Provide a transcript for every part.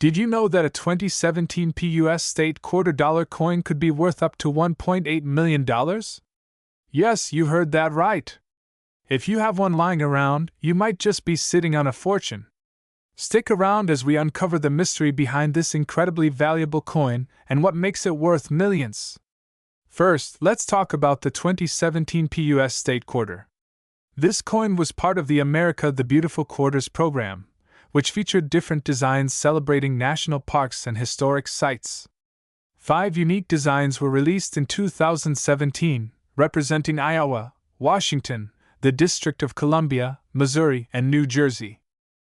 Did you know that a 2017 US state $quarter coin could be worth up to $1.8 million? Yes, you heard that right. If you have one lying around, you might just be sitting on a fortune. Stick around as we uncover the mystery behind this incredibly valuable coin and what makes it worth millions. First, let's talk about the 2017 US state quarter. This coin was part of the America the Beautiful Quarters program, which featured different designs celebrating national parks and historic sites. 5 unique designs were released in 2017, representing Iowa, Washington, the District of Columbia, Missouri, and New Jersey.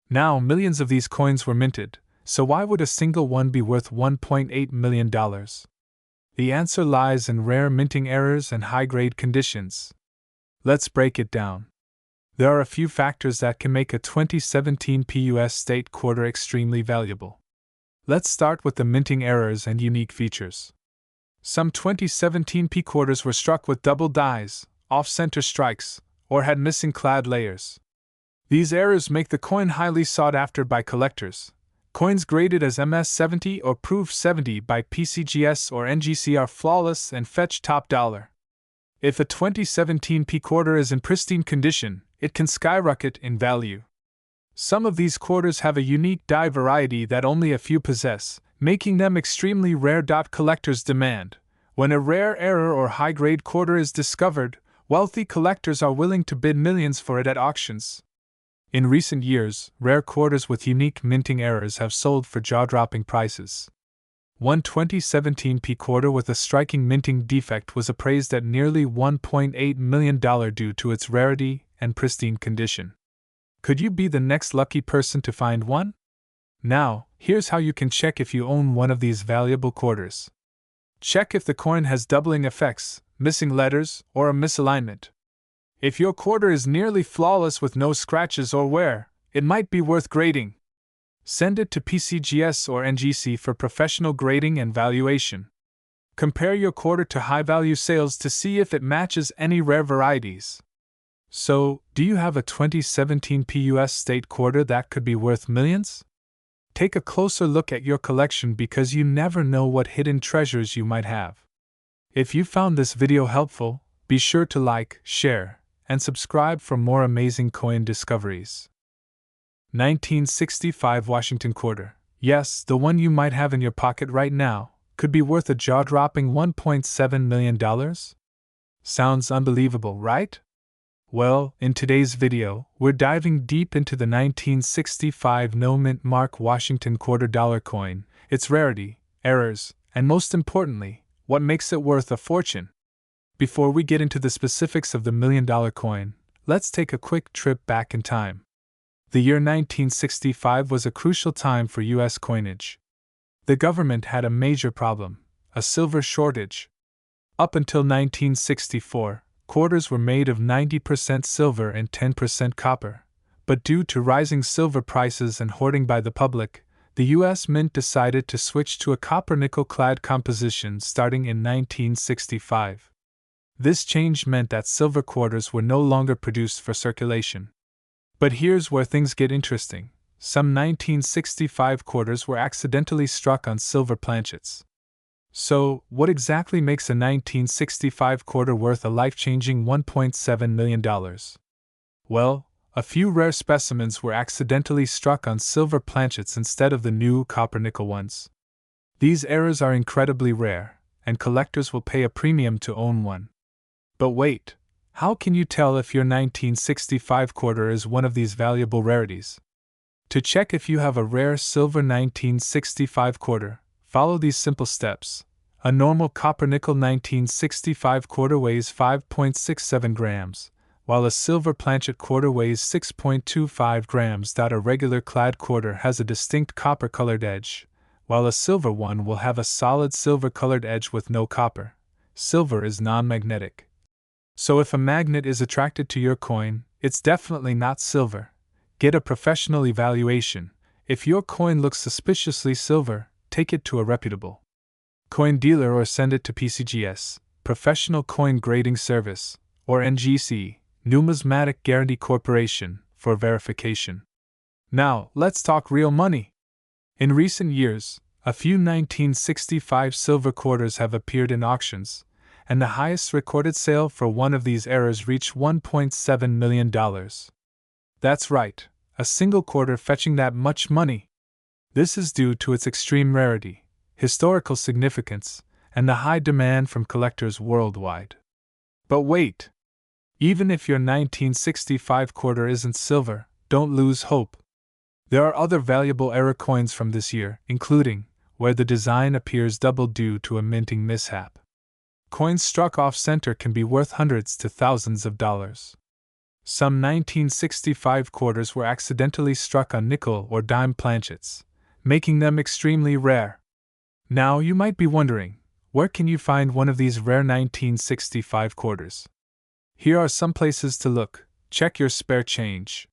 Now, millions of these coins were minted, so why would a single one be worth $1.8 million? The answer lies in rare minting errors and high-grade conditions. Let's break it down. There are a few factors that can make a 2017 US state quarter extremely valuable. Let's start with the minting errors and unique features. Some 2017 quarters were struck with double dies, off-center strikes, or had missing clad layers. These errors make the coin highly sought after by collectors. Coins graded as MS-70 or Proof 70 by PCGS or NGC are flawless and fetch top dollar. If a 2017 quarter is in pristine condition, it can skyrocket in value. Some of these quarters have a unique die variety that only a few possess, making them extremely rare. Collectors demand. When a rare error or high-grade quarter is discovered, wealthy collectors are willing to bid millions for it at auctions. In recent years, rare quarters with unique minting errors have sold for jaw-dropping prices. One 2017 quarter with a striking minting defect was appraised at nearly $1.8 million due to its rarity and pristine condition. Could you be the next lucky person to find one? Now, here's how you can check if you own one of these valuable quarters. Check if the coin has doubling effects, missing letters, or a misalignment. If your quarter is nearly flawless with no scratches or wear, it might be worth grading. Send it to PCGS or NGC for professional grading and valuation. Compare your quarter to high-value sales to see if it matches any rare varieties. So, do you have a 2017 US state quarter that could be worth millions? Take a closer look at your collection because you never know what hidden treasures you might have. If you found this video helpful, be sure to like, share, and subscribe for more amazing coin discoveries. 1965 Washington Quarter. Yes, the one you might have in your pocket right now, could be worth a jaw-dropping $1.7 million? Sounds unbelievable, right? Well, in today's video, we're diving deep into the 1965 no-mint mark Washington $quarter coin, its rarity, errors, and most importantly, what makes it worth a fortune. Before we get into the specifics of the $1 million coin, let's take a quick trip back in time. The year 1965 was a crucial time for U.S. coinage. The government had a major problem, a silver shortage. Up until 1964, quarters were made of 90% silver and 10% copper, but due to rising silver prices and hoarding by the public, the U.S. Mint decided to switch to a copper-nickel-clad composition starting in 1965. This change meant that silver quarters were no longer produced for circulation. But here's where things get interesting. Some 1965 quarters were accidentally struck on silver planchets. So, what exactly makes a 1965 quarter worth a life-changing $1.7 million? Well, a few rare specimens were accidentally struck on silver planchets instead of the new copper-nickel ones. These errors are incredibly rare, and collectors will pay a premium to own one. But wait, how can you tell if your 1965 quarter is one of these valuable rarities? To check if you have a rare silver 1965 quarter, follow these simple steps. A normal copper-nickel 1965 quarter weighs 5.67 grams, while a silver planchet quarter weighs 6.25 grams. A regular clad quarter has a distinct copper-colored edge, while a silver one will have a solid silver-colored edge with no copper. Silver is non-magnetic. So if a magnet is attracted to your coin, it's definitely not silver. Get a professional evaluation. If your coin looks suspiciously silver, take it to a reputable coin dealer or send it to PCGS, Professional Coin Grading Service, or NGC, Numismatic Guarantee Corporation, for verification. Now, let's talk real money. In recent years, a few 1965 silver quarters have appeared in auctions, and the highest recorded sale for one of these eras reached $1.7 million. That's right, a single quarter fetching that much money. This is due to its extreme rarity, historical significance, and the high demand from collectors worldwide. But wait! Even if your 1965 quarter isn't silver, don't lose hope. There are other valuable era coins from this year, including where the design appears double due to a minting mishap. Coins struck off-center can be worth hundreds to thousands of dollars. Some 1965 quarters were accidentally struck on nickel or dime planchets, making them extremely rare. Now you might be wondering, where can you find one of these rare 1965 quarters? Here are some places to look. Check your spare change.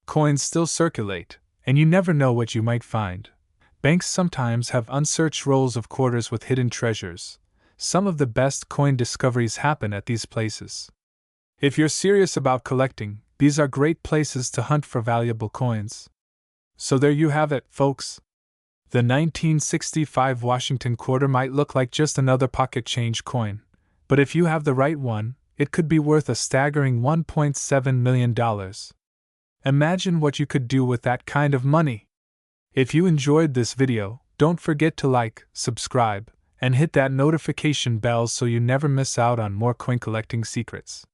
Coins still circulate, and you never know what you might find. Banks sometimes have unsearched rolls of quarters with hidden treasures. Some of the best coin discoveries happen at these places. If you're serious about collecting, these are great places to hunt for valuable coins. So there you have it, folks. The 1965 Washington quarter might look like just another pocket change coin, but if you have the right one, it could be worth a staggering $1.7 million. Imagine what you could do with that kind of money. If you enjoyed this video, don't forget to like, subscribe, and hit that notification bell so you never miss out on more coin collecting secrets.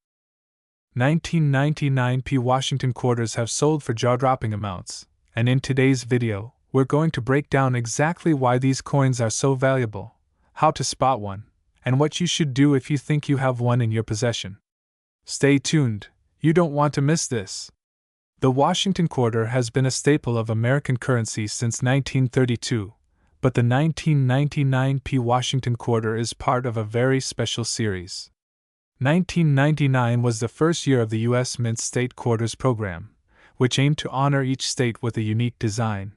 1999p Washington quarters have sold for jaw-dropping amounts, and in today's video, we're going to break down exactly why these coins are so valuable, how to spot one, and what you should do if you think you have one in your possession. Stay tuned, you don't want to miss this. The Washington quarter has been a staple of American currency since 1932, but the 1999p Washington quarter is part of a very special series. 1999 was the first year of the U.S. Mint State Quarters program, which aimed to honor each state with a unique design.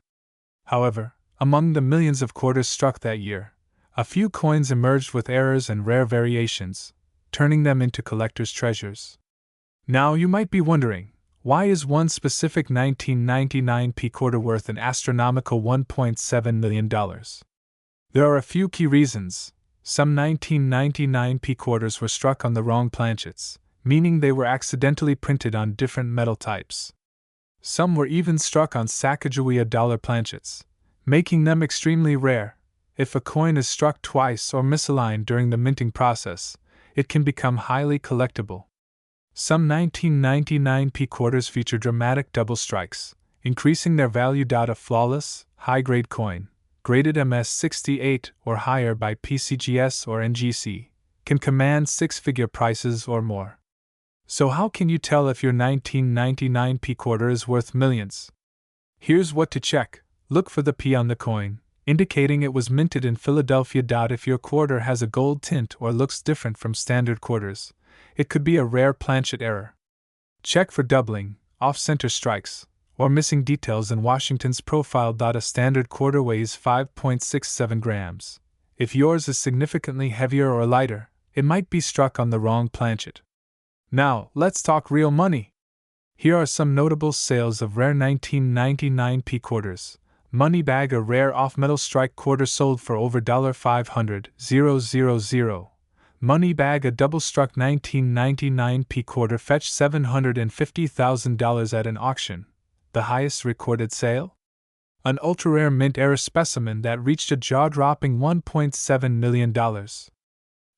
However, among the millions of quarters struck that year, a few coins emerged with errors and rare variations, turning them into collectors' treasures. Now you might be wondering, why is one specific 1999p quarter worth an astronomical $1.7 million? There are a few key reasons. Some 1999p quarters were struck on the wrong planchets, meaning they were accidentally printed on different metal types. Some were even struck on Sacagawea dollar planchets, making them extremely rare. If a coin is struck twice or misaligned during the minting process, it can become highly collectible. Some 1999p quarters feature dramatic double strikes, increasing their value. A flawless, high-grade coin, graded MS-68 or higher by PCGS or NGC, can command six-figure prices or more. So how can you tell if your 1999p quarter is worth millions? Here's what to check. Look for the P on the coin, indicating it was minted in Philadelphia. If your quarter has a gold tint or looks different from standard quarters, it could be a rare planchet error. Check for doubling, off-center strikes, or missing details in Washington's profile. A standard quarter weighs 5.67 grams. If yours is significantly heavier or lighter, it might be struck on the wrong planchet. Now, let's talk real money. Here are some notable sales of rare 1999p quarters. Money Bag, a rare off-metal strike quarter, sold for over $500,000. Money Bag, a double-struck 1999p quarter, fetched $750,000 at an auction, the highest recorded sale. An ultra-rare mint-era specimen that reached a jaw-dropping $1.7 million.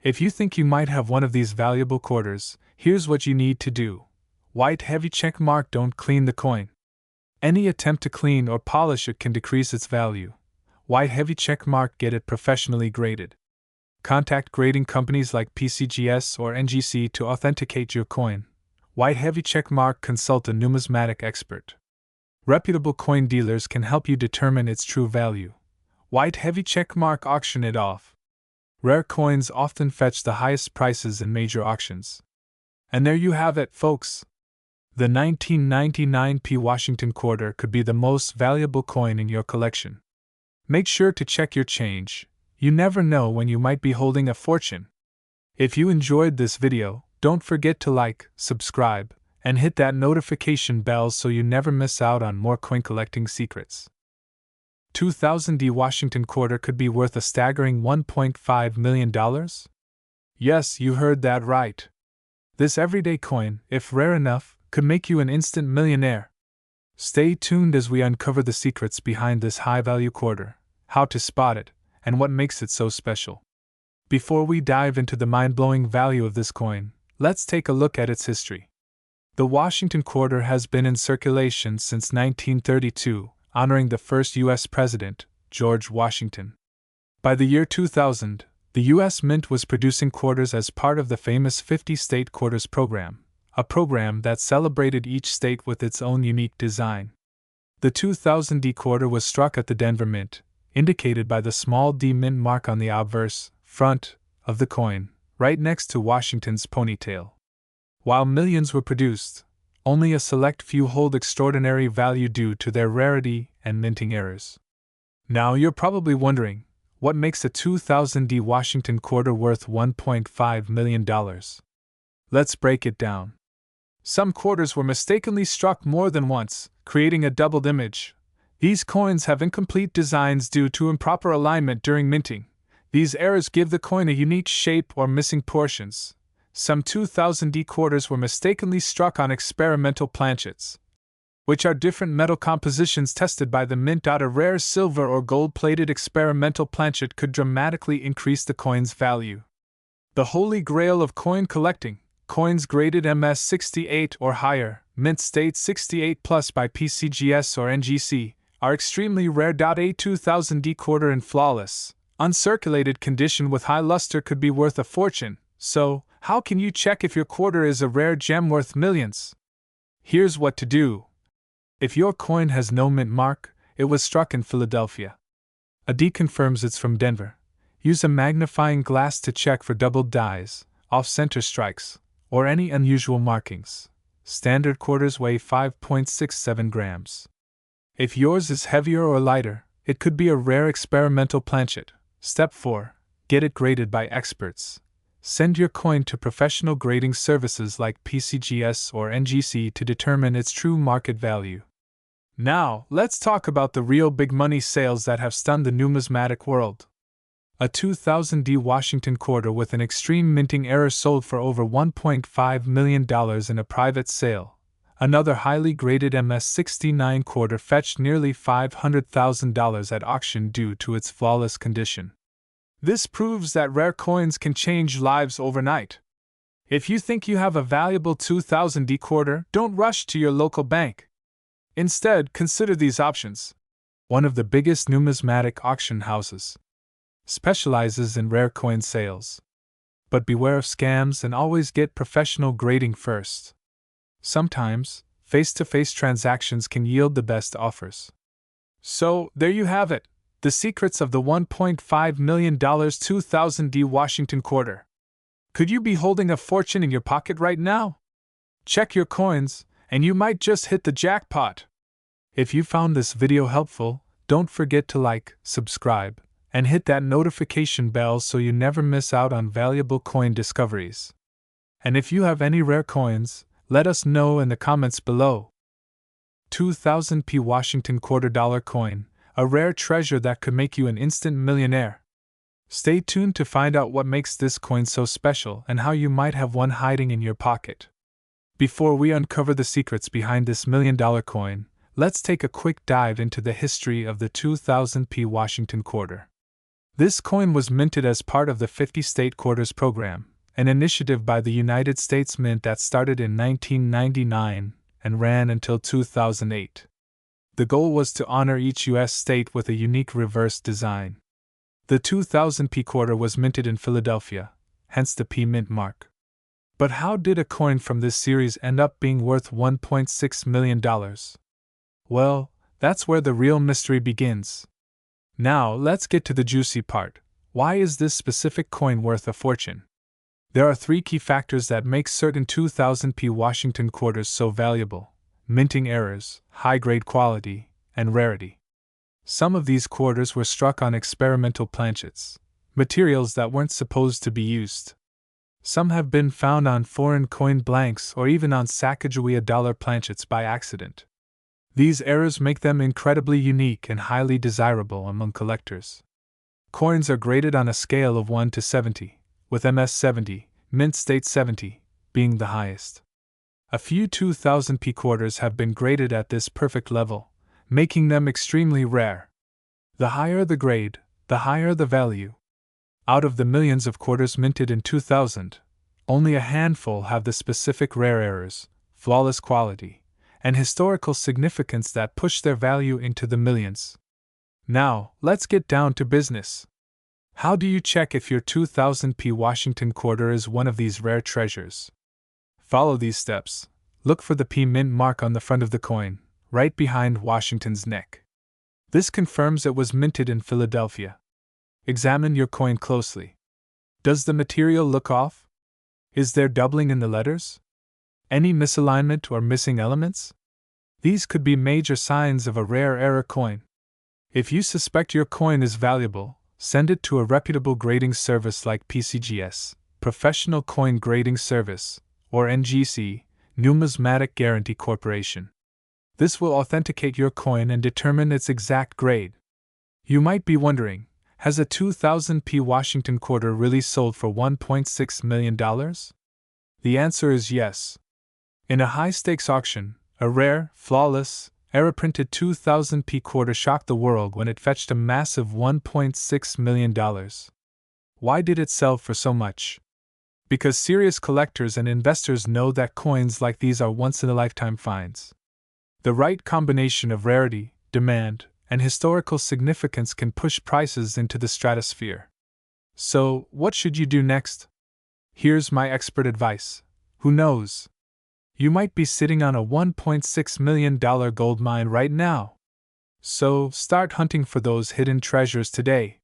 If you think you might have one of these valuable quarters, here's what you need to do. White heavy check mark. Don't clean the coin. Any attempt to clean or polish it can decrease its value. White heavy check mark. Get it professionally graded. Contact grading companies like PCGS or NGC to authenticate your coin. White heavy check mark. Consult a numismatic expert. Reputable coin dealers can help you determine its true value. White heavy check mark. Auction it off. Rare coins often fetch the highest prices in major auctions. And there you have it, folks. The 1999p Washington quarter could be the most valuable coin in your collection. Make sure to check your change. You never know when you might be holding a fortune. If you enjoyed this video, don't forget to like, subscribe, and hit that notification bell so you never miss out on more coin collecting secrets. 2000 Washington quarter could be worth a staggering $1.5 million? Yes, you heard that right. This everyday coin, if rare enough, could make you an instant millionaire. Stay tuned as we uncover the secrets behind this high-value quarter, how to spot it, and what makes it so special. Before we dive into the mind-blowing value of this coin, let's take a look at its history. The Washington quarter has been in circulation since 1932, honoring the first U.S. President, George Washington. By the year 2000, the U.S. Mint was producing quarters as part of the famous 50-state quarters program, a program that celebrated each state with its own unique design. The 2000 quarter was struck at the Denver Mint, indicated by the small D mint mark on the obverse front of the coin, right next to Washington's ponytail. While millions were produced, only a select few hold extraordinary value due to their rarity and minting errors. Now you're probably wondering, what makes a 2000 Washington quarter worth $1.5 million? Let's break it down. Some quarters were mistakenly struck more than once, creating a doubled image. These coins have incomplete designs due to improper alignment during minting. These errors give the coin a unique shape or missing portions. Some 2000 quarters were mistakenly struck on experimental planchets, which are different metal compositions tested by the mint. A rare silver or gold-plated experimental planchet could dramatically increase the coin's value. The holy grail of coin collecting, coins graded MS68 or higher, mint state 68 plus by PCGS or NGC, are extremely rare. A 2000 quarter in flawless, uncirculated condition with high luster could be worth a fortune. So, how can you check if your quarter is a rare gem worth millions? Here's what to do. If your coin has no mint mark, it was struck in Philadelphia. A D confirms it's from Denver. Use a magnifying glass to check for doubled dies, off-center strikes, or any unusual markings. Standard quarters weigh 5.67 grams. If yours is heavier or lighter, it could be a rare experimental planchet. Step 4. Get it graded by experts. Send your coin to professional grading services like PCGS or NGC to determine its true market value. Now, let's talk about the real big money sales that have stunned the numismatic world. A 2000 Washington quarter with an extreme minting error sold for over $1.5 million in a private sale. Another highly graded MS69 quarter fetched nearly $500,000 at auction due to its flawless condition. This proves that rare coins can change lives overnight. If you think you have a valuable 2000 quarter, don't rush to your local bank. Instead, consider these options. One of the biggest numismatic auction houses specializes in rare coin sales. But beware of scams and always get professional grading first. Sometimes, face-to-face transactions can yield the best offers. So, there you have it. The secrets of the $1.5 million 2000 Washington quarter. Could you be holding a fortune in your pocket right now? Check your coins, and you might just hit the jackpot. If you found this video helpful, don't forget to like, subscribe, and hit that notification bell so you never miss out on valuable coin discoveries. And if you have any rare coins, let us know in the comments below. 2000 Washington quarter dollar coin. A rare treasure that could make you an instant millionaire. Stay tuned to find out what makes this coin so special and how you might have one hiding in your pocket. Before we uncover the secrets behind this $1 million coin, let's take a quick dive into the history of the 2000 Washington quarter. This coin was minted as part of the 50-state quarters program, an initiative by the United States Mint that started in 1999 and ran until 2008. The goal was to honor each U.S. state with a unique reverse design. The 2000 quarter was minted in Philadelphia, hence the P mint mark. But how did a coin from this series end up being worth $1.6 million? Well, that's where the real mystery begins. Now, let's get to the juicy part. Why is this specific coin worth a fortune? There are 3 key factors that make certain 2000 Washington quarters so valuable: minting errors, high-grade quality, and rarity. Some of these quarters were struck on experimental planchets, materials that weren't supposed to be used. Some have been found on foreign coin blanks or even on Sacagawea dollar planchets by accident. These errors make them incredibly unique and highly desirable among collectors. Coins are graded on a scale of 1 to 70, with MS 70, mint state 70, being the highest. A few 2000p quarters have been graded at this perfect level, making them extremely rare. The higher the grade, the higher the value. Out of the millions of quarters minted in 2000, only a handful have the specific rare errors, flawless quality, and historical significance that push their value into the millions. Now, let's get down to business. How do you check if your 2000p Washington quarter is one of these rare treasures? Follow these steps. Look for the P mint mark on the front of the coin, right behind Washington's neck. This confirms it was minted in Philadelphia. Examine your coin closely. Does the material look off? Is there doubling in the letters? Any misalignment or missing elements? These could be major signs of a rare error coin. If you suspect your coin is valuable, send it to a reputable grading service like PCGS, Professional Coin Grading Service, or NGC, Numismatic Guarantee Corporation. This will authenticate your coin and determine its exact grade. You might be wondering, has a 2000p Washington quarter really sold for $1.6 million? The answer is yes. In a high-stakes auction, a rare, flawless, error-printed 2000p quarter shocked the world when it fetched a massive $1.6 million. Why did it sell for so much? Because serious collectors and investors know that coins like these are once-in-a-lifetime finds. The right combination of rarity, demand, and historical significance can push prices into the stratosphere. So, what should you do next? Here's my expert advice. Who knows? You might be sitting on a $1.6 million gold mine right now. So, start hunting for those hidden treasures today.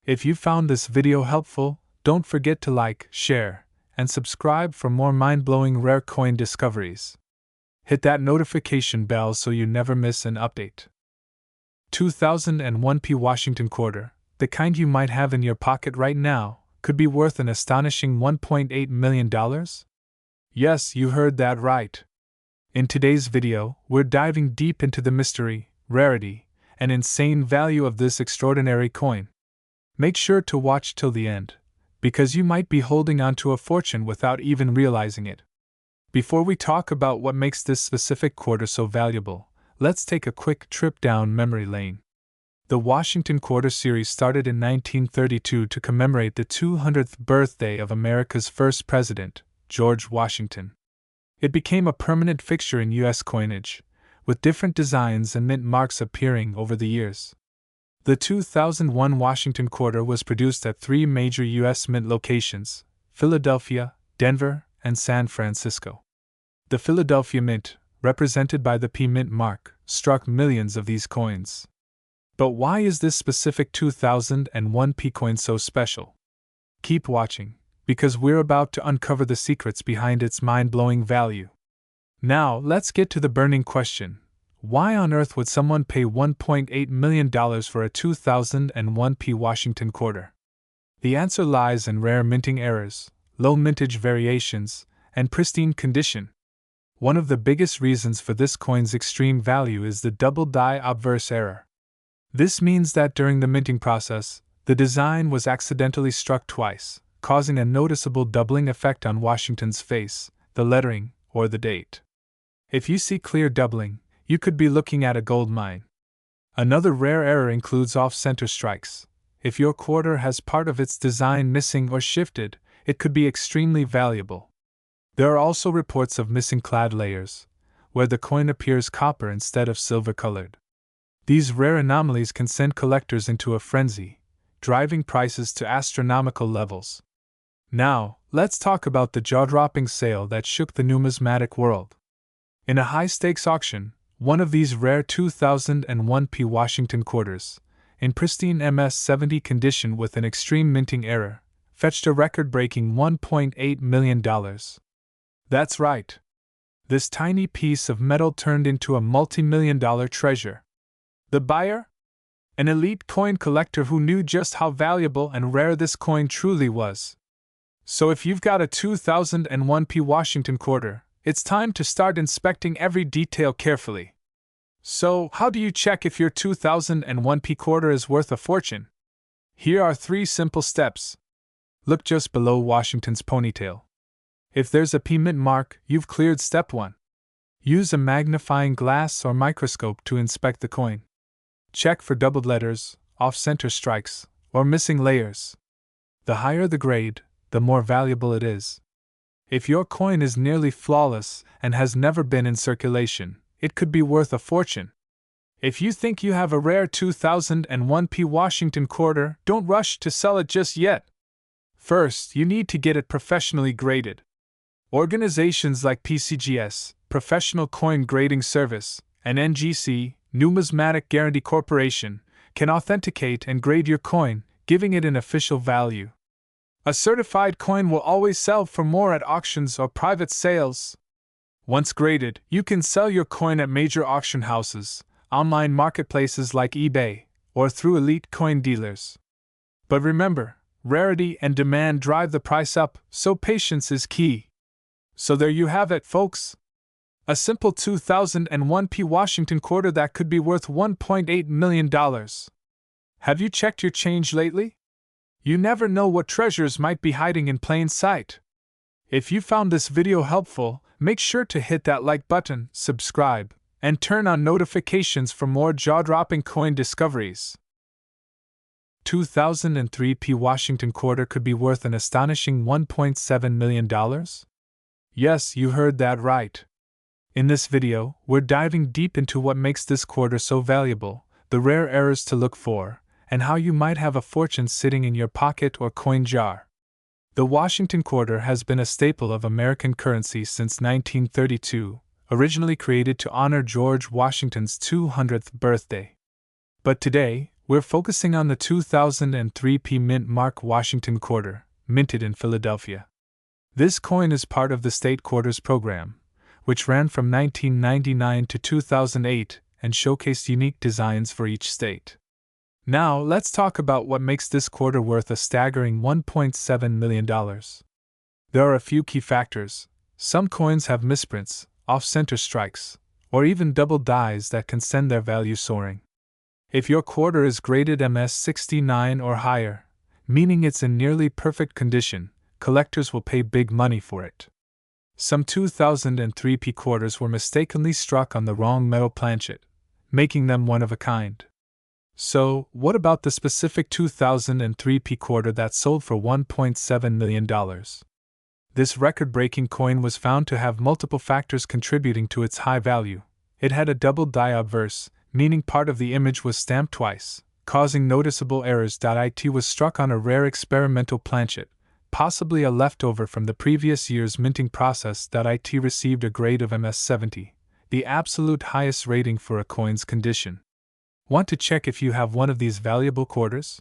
If you found this video helpful, don't forget to like, share, and subscribe for more mind-blowing rare coin discoveries. Hit that notification bell so you never miss an update. 2001p Washington quarter, the kind you might have in your pocket right now, could be worth an astonishing $1.8 million? Yes, you heard that right. In today's video, we're diving deep into the mystery, rarity, and insane value of this extraordinary coin. Make sure to watch till the end, because you might be holding on to a fortune without even realizing it. Before we talk about what makes this specific quarter so valuable, let's take a quick trip down memory lane. The Washington Quarter series started in 1932 to commemorate the 200th birthday of America's first president, George Washington. It became a permanent fixture in U.S. coinage, with different designs and mint marks appearing over the years. The 2001 Washington Quarter was produced at 3 major U.S. mint locations: Philadelphia, Denver, and San Francisco. The Philadelphia Mint, represented by the P Mint mark, struck millions of these coins. But why is this specific 2001 P coin so special? Keep watching, because we're about to uncover the secrets behind its mind-blowing value. Now, let's get to the burning question. Why on earth would someone pay $1.8 million for a 2001 P Washington quarter? The answer lies in rare minting errors, low mintage variations, and pristine condition. One of the biggest reasons for this coin's extreme value is the double die obverse error. This means that during the minting process, the design was accidentally struck twice, causing a noticeable doubling effect on Washington's face, the lettering, or the date. If you see clear doubling, you could be looking at a gold mine. Another rare error includes off-center strikes. If your quarter has part of its design missing or shifted, it could be extremely valuable. There are also reports of missing clad layers, where the coin appears copper instead of silver-colored. These rare anomalies can send collectors into a frenzy, driving prices to astronomical levels. Now, let's talk about the jaw-dropping sale that shook the numismatic world. In a high-stakes auction, one of these rare 2001 P Washington quarters, in pristine MS 70 condition with an extreme minting error, fetched a record-breaking $1.8 million. That's right. This tiny piece of metal turned into a multi-million-dollar treasure. The buyer? An elite coin collector who knew just how valuable and rare this coin truly was. So if you've got a 2001 P Washington quarter, it's time to start inspecting every detail carefully. So, how do you check if your 2001p quarter is worth a fortune? Here are 3 simple steps. Look just below Washington's ponytail. If there's a P mint mark, you've cleared step 1. Use a magnifying glass or microscope to inspect the coin. Check for doubled letters, off-center strikes, or missing layers. The higher the grade, the more valuable it is. If your coin is nearly flawless and has never been in circulation, it could be worth a fortune. If you think you have a rare 2001p Washington quarter, don't rush to sell it just yet. First, you need to get it professionally graded. Organizations like PCGS, Professional Coin Grading Service, and NGC, Numismatic Guarantee Corporation, can authenticate and grade your coin, giving it an official value. A certified coin will always sell for more at auctions or private sales. Once graded, you can sell your coin at major auction houses, online marketplaces like eBay, or through elite coin dealers. But remember, rarity and demand drive the price up, so patience is key. So there you have it, folks. A simple 2001p Washington quarter that could be worth $1.8 million. Have you checked your change lately? You never know what treasures might be hiding in plain sight. If you found this video helpful, make sure to hit that like button, subscribe, and turn on notifications for more jaw-dropping coin discoveries. 2003p Washington quarter could be worth an astonishing $1.7 million? Yes, you heard that right. In this video, we're diving deep into what makes this quarter so valuable, the rare errors to look for, and how you might have a fortune sitting in your pocket or coin jar. The Washington quarter has been a staple of American currency since 1932, originally created to honor George Washington's 200th birthday. But today, we're focusing on the 2003p mint mark Washington quarter, minted in Philadelphia. This coin is part of the State Quarters program, which ran from 1999 to 2008 and showcased unique designs for each state. Now, let's talk about what makes this quarter worth a staggering $1.7 million. There are a few key factors. Some coins have misprints, off-center strikes, or even double dies that can send their value soaring. If your quarter is graded MS69 or higher, meaning it's in nearly perfect condition, collectors will pay big money for it. Some 2003p quarters were mistakenly struck on the wrong metal planchet, making them one of a kind. So, what about the specific 2003p quarter that sold for $1.7 million? This record-breaking coin was found to have multiple factors contributing to its high value. It had a double die obverse, meaning part of the image was stamped twice, causing noticeable errors. It was struck on a rare experimental planchet, possibly a leftover from the previous year's minting process. It received a grade of MS70, the absolute highest rating for a coin's condition. Want to check if you have one of these valuable quarters?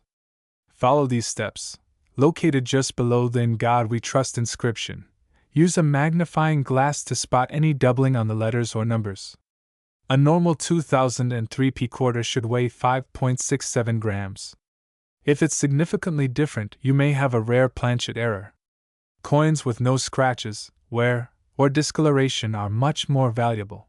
Follow these steps. Located just below the "In God We Trust" inscription, use a magnifying glass to spot any doubling on the letters or numbers. A normal 2003p quarter should weigh 5.67 grams. If it's significantly different, you may have a rare planchet error. Coins with no scratches, wear, or discoloration are much more valuable.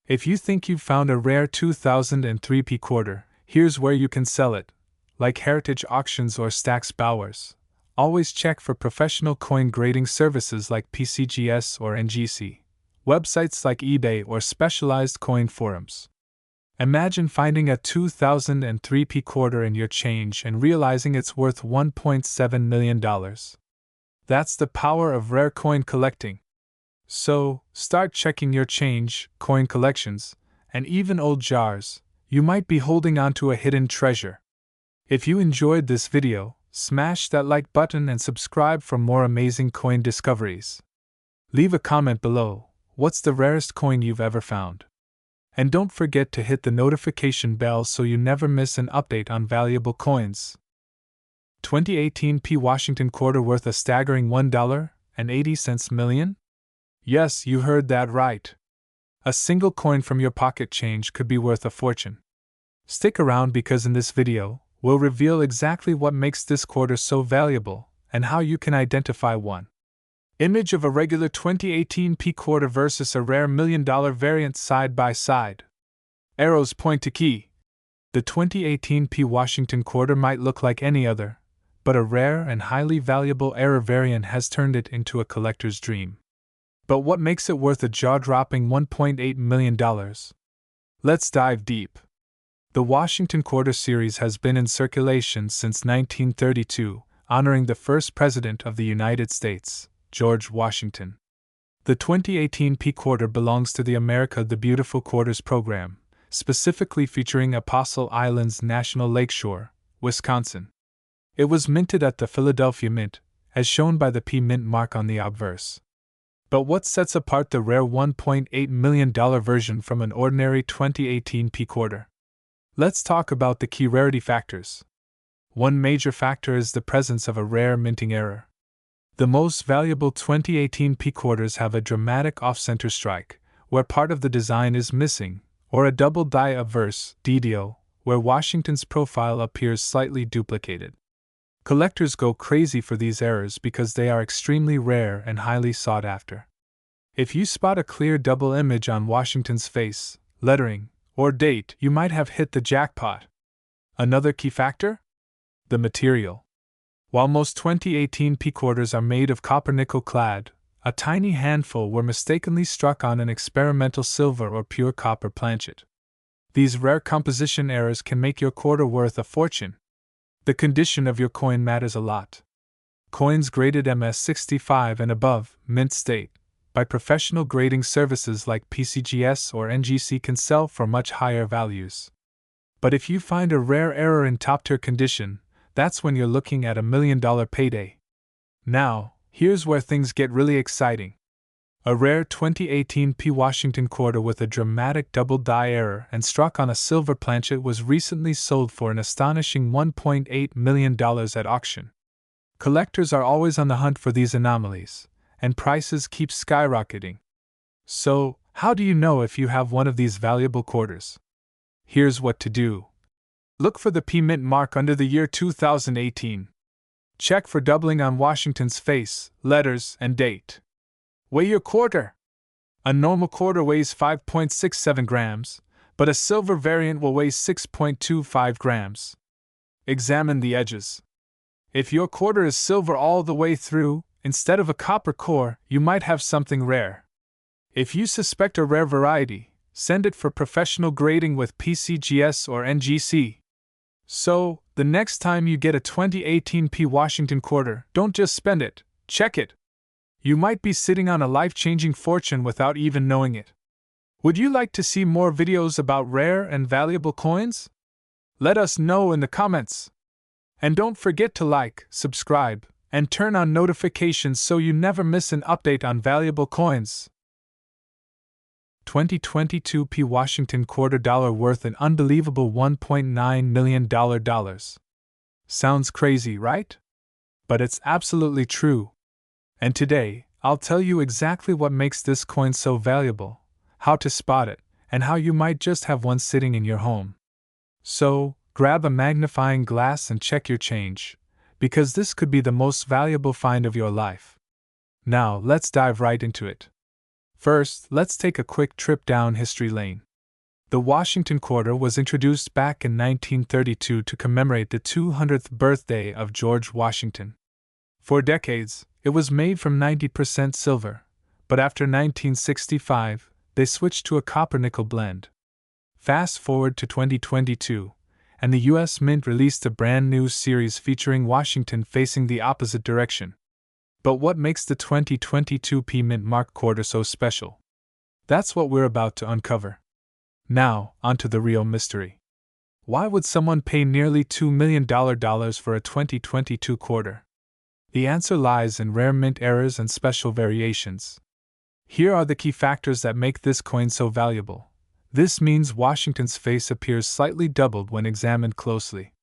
If you think you've found a rare 2003p quarter, here's where you can sell it. Like Heritage Auctions or Stack's Bowers, always check for professional coin grading services like PCGS or NGC, websites like eBay or specialized coin forums. Imagine finding a 2003p quarter in your change and realizing it's worth $1.7 million. That's the power of rare coin collecting. So, start checking your change, coin collections, and even old jars. You might be holding onto a hidden treasure. If you enjoyed this video, smash that like button and subscribe for more amazing coin discoveries. Leave a comment below. What's the rarest coin you've ever found? And don't forget to hit the notification bell so you never miss an update on valuable coins. 2018p Washington quarter worth a staggering $1.80 million? Yes, you heard that right. A single coin from your pocket change could be worth a fortune. Stick around because in this video, we'll reveal exactly what makes this quarter so valuable and how you can identify one. Image of a regular 2018p quarter versus a rare $1 million variant side by side. Arrows point to key. The 2018 P Washington quarter might look like any other, but a rare and highly valuable error variant has turned it into a collector's dream. But what makes it worth a jaw-dropping $1.8 million? Let's dive deep. The Washington Quarter series has been in circulation since 1932, honoring the first President of the United States, George Washington. The 2018 P Quarter belongs to the America the Beautiful Quarters program, specifically featuring Apostle Island's National Lakeshore, Wisconsin. It was minted at the Philadelphia Mint, as shown by the P Mint mark on the obverse. But what sets apart the rare $1.8 million version from an ordinary 2018 P Quarter? Let's talk about the key rarity factors. One major factor is the presence of a rare minting error. The most valuable 2018 P Quarters have a dramatic off-center strike, where part of the design is missing, or a double die obverse (DDO), where Washington's profile appears slightly duplicated. Collectors go crazy for these errors because they are extremely rare and highly sought after. If you spot a clear double image on Washington's face, lettering, or date, you might have hit the jackpot. Another key factor? The material. While most 2018 P Quarters are made of copper nickel clad, a tiny handful were mistakenly struck on an experimental silver or pure copper planchet. These rare composition errors can make your quarter worth a fortune. The condition of your coin matters a lot. Coins graded MS65 and above, mint state, by professional grading services like PCGS or NGC can sell for much higher values. But if you find a rare error in top-tier condition, that's when you're looking at $1 million payday. Now, here's where things get really exciting. A rare 2018 P Washington quarter with a dramatic double die error and struck on a silver planchet was recently sold for an astonishing $1.8 million at auction. Collectors are always on the hunt for these anomalies, and prices keep skyrocketing. So, how do you know if you have one of these valuable quarters? Here's what to do. Look for the P Mint mark under the year 2018. Check for doubling on Washington's face, letters, and date. Weigh your quarter. A normal quarter weighs 5.67 grams, but a silver variant will weigh 6.25 grams. Examine the edges. If your quarter is silver all the way through, instead of a copper core, you might have something rare. If you suspect a rare variety, send it for professional grading with PCGS or NGC. So, the next time you get a 2018 P Washington quarter, don't just spend it, check it. You might be sitting on a life-changing fortune without even knowing it. Would you like to see more videos about rare and valuable coins? Let us know in the comments. And don't forget to like, subscribe, and turn on notifications so you never miss an update on valuable coins. 2022 P Washington quarter dollar worth an unbelievable $1.9 million. Sounds crazy, right? But it's absolutely true. And today, I'll tell you exactly what makes this coin so valuable, how to spot it, and how you might just have one sitting in your home. So, grab a magnifying glass and check your change, because this could be the most valuable find of your life. Now, let's dive right into it. First, let's take a quick trip down history lane. The Washington quarter was introduced back in 1932 to commemorate the 200th birthday of George Washington. For decades, it was made from 90% silver, but after 1965, they switched to a copper-nickel blend. Fast forward to 2022, and the U.S. Mint released a brand new series featuring Washington facing the opposite direction. But what makes the 2022 P Mint Mark quarter so special? That's what we're about to uncover. Now, onto the real mystery. Why would someone pay nearly $2 million for a 2022 quarter? The answer lies in rare mint errors and special variations. Here are the key factors that make this coin so valuable. This means Washington's face appears slightly doubled when examined closely.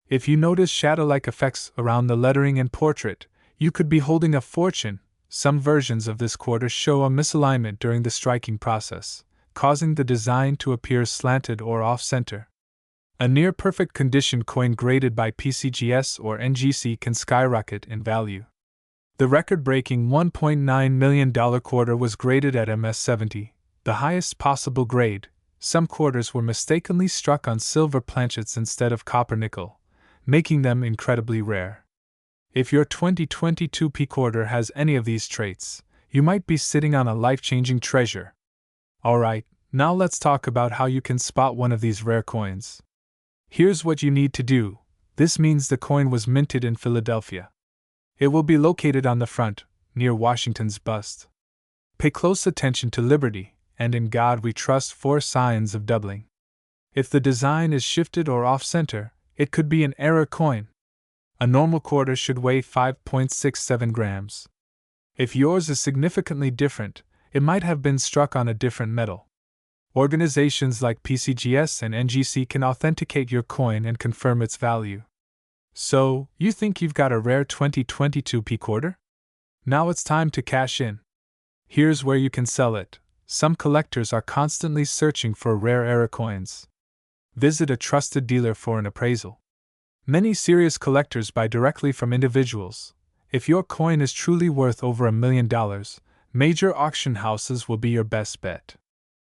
If you notice shadow-like effects around the lettering and portrait, you could be holding a fortune. Some versions of this quarter show a misalignment during the striking process, causing the design to appear slanted or off-center. A near-perfect condition coin graded by PCGS or NGC can skyrocket in value. The record-breaking $1.9 million quarter was graded at MS70, the highest possible grade, Some quarters were mistakenly struck on silver planchets instead of copper nickel, making them incredibly rare. If your 2022 P quarter has any of these traits, you might be sitting on a life-changing treasure. Alright, now let's talk about how you can spot one of these rare coins. Here's what you need to do. This means the coin was minted in Philadelphia. It will be located on the front, near Washington's bust. Pay close attention to Liberty, and in God we trust 4 signs of doubling. If the design is shifted or off-center, it could be an error coin. A normal quarter should weigh 5.67 grams. If yours is significantly different, it might have been struck on a different metal. Organizations like PCGS and NGC can authenticate your coin and confirm its value. So, you think you've got a rare 2022 P quarter? Now it's time to cash in. Here's where you can sell it. Some collectors are constantly searching for rare error coins. Visit a trusted dealer for an appraisal. Many serious collectors buy directly from individuals. If your coin is truly worth over $1 million, major auction houses will be your best bet.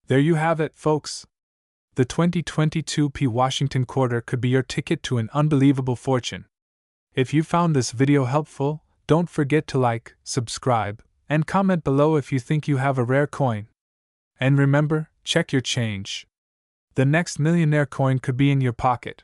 There you have it, folks. The 2022 P Washington quarter could be your ticket to an unbelievable fortune. If you found this video helpful, don't forget to like, subscribe, and comment below if you think you have a rare coin. And remember, check your change. The next millionaire coin could be in your pocket.